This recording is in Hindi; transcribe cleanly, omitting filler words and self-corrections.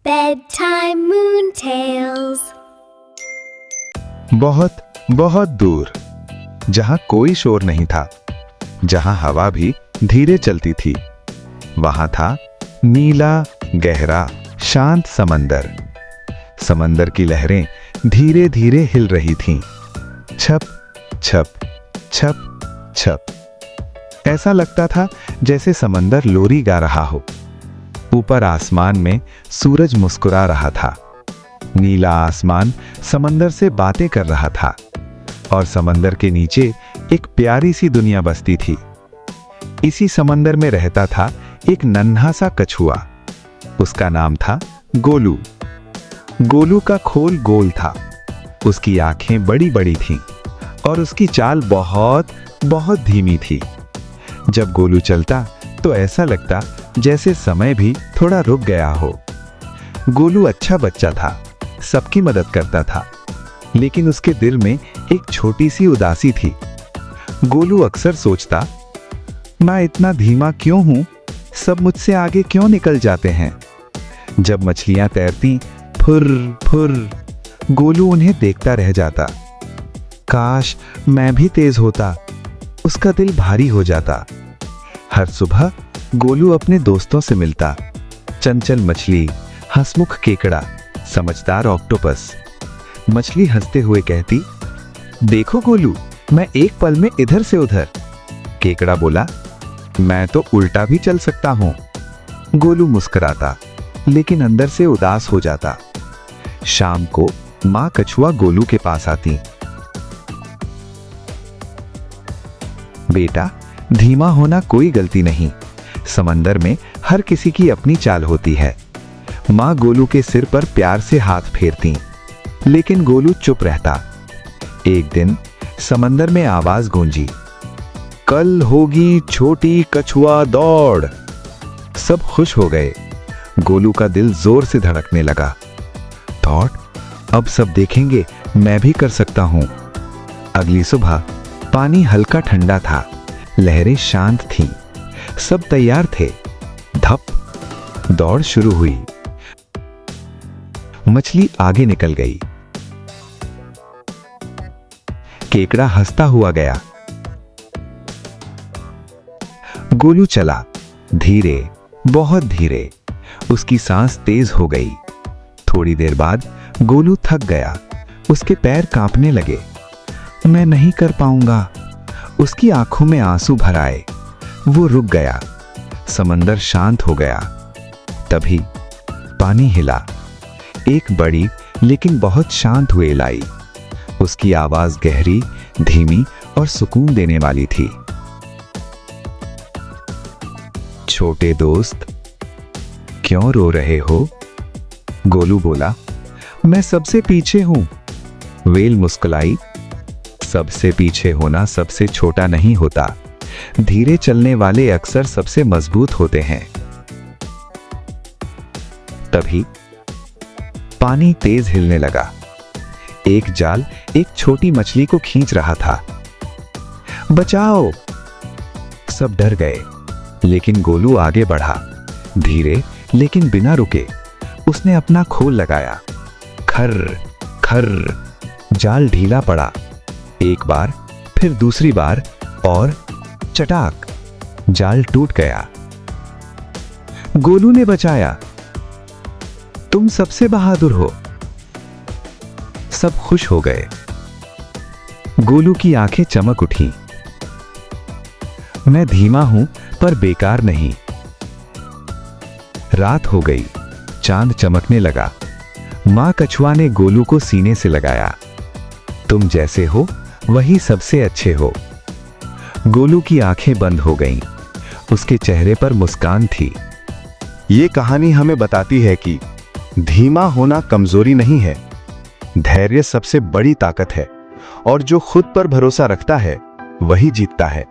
Bedtime Moon Tales. बहुत बहुत दूर, जहां कोई शोर नहीं था, जहां हवा भी धीरे चलती थी, वहां था नीला गहरा शांत समंदर। समंदर की लहरें धीरे धीरे हिल रही थीं। छप छप छप छप। ऐसा लगता था जैसे समंदर लोरी गा रहा हो। ऊपर आसमान में सूरज मुस्कुरा रहा था। नीला आसमान समंदर से बातें कर रहा था और समंदर के नीचे एक प्यारी सी दुनिया बसती थी। इसी समंदर में रहता था एक नन्हा सा कछुआ। उसका नाम था गोलू। गोलू का खोल गोल था, उसकी आंखें बड़ी बड़ी थीं और उसकी चाल बहुत बहुत धीमी थी। जब गोलू चलता तो ऐसा लगता जैसे समय भी थोड़ा रुक गया हो। गोलू अच्छा बच्चा था, सबकी मदद करता था, लेकिन उसके दिल में एक छोटी सी उदासी थी। गोलू अक्सर सोचता, मैं इतना धीमा क्यों हूं? सब मुझसे आगे क्यों निकल जाते हैं? जब मछलियां तैरती फुर फुर, गोलू उन्हें देखता रह जाता। काश मैं भी तेज होता, उसका दिल भारी हो जाता। हर सुबह गोलू अपने दोस्तों से मिलता। चंचल मछली, हंसमुख केकड़ा, समझदार ऑक्टोपस। मछली हंसते हुए कहती, देखो गोलू, मैं एक पल में इधर से उधर। केकड़ा बोला, मैं तो उल्टा भी चल सकता हूं। गोलू मुस्कुराता, लेकिन अंदर से उदास हो जाता। शाम को मां कछुआ गोलू के पास आती। बेटा, धीमा होना कोई गलती नहीं। समंदर में हर किसी की अपनी चाल होती है। मां गोलू के सिर पर प्यार से हाथ फेरती, लेकिन गोलू चुप रहता। एक दिन समंदर में आवाज गूंजी, कल होगी छोटी कछुआ दौड़। सब खुश हो गए। गोलू का दिल जोर से धड़कने लगा। दौड़? अब सब देखेंगे, मैं भी कर सकता हूं। अगली सुबह पानी हल्का ठंडा था, लहरें शांत थीं, सब तैयार थे। धप, दौड़ शुरू हुई। मछली आगे निकल गई। केकड़ा हंसता हुआ गया। गोलू चला, धीरे, बहुत धीरे। उसकी सांस तेज हो गई। थोड़ी देर बाद गोलू थक गया, उसके पैर कांपने लगे। मैं नहीं कर पाऊंगा। उसकी आंखों में आंसू भर आए। वो रुक गया। समंदर शांत हो गया। तभी पानी हिला। एक बड़ी लेकिन बहुत शांत वेल आई। उसकी आवाज गहरी, धीमी और सुकून देने वाली थी। छोटे दोस्त, क्यों रो रहे हो? गोलू बोला, मैं सबसे पीछे हूं। वेल मुस्कुराई, सबसे पीछे होना सबसे छोटा नहीं होता। धीरे चलने वाले अक्सर सबसे मजबूत होते हैं। तभी पानी तेज हिलने लगा। एक जाल एक छोटी मछली को खींच रहा था। बचाओ! सब डर गए, लेकिन गोलू आगे बढ़ा, धीरे लेकिन बिना रुके। उसने अपना खोल लगाया। खर्र खर्र, जाल ढीला पड़ा। एक बार, फिर दूसरी बार, और चटाक, जाल टूट गया। गोलू ने बचाया। तुम सबसे बहादुर हो। सब खुश हो गए। गोलू की आंखें चमक उठी। मैं धीमा हूं पर बेकार नहीं। रात हो गई, चांद चमकने लगा। मां कछुआ ने गोलू को सीने से लगाया। तुम जैसे हो वही सबसे अच्छे हो। गोलू की आंखें बंद हो गईं। उसके चेहरे पर मुस्कान थी। ये कहानी हमें बताती है कि धीमा होना कमजोरी नहीं है, धैर्य सबसे बड़ी ताकत है और जो खुद पर भरोसा रखता है वही जीतता है।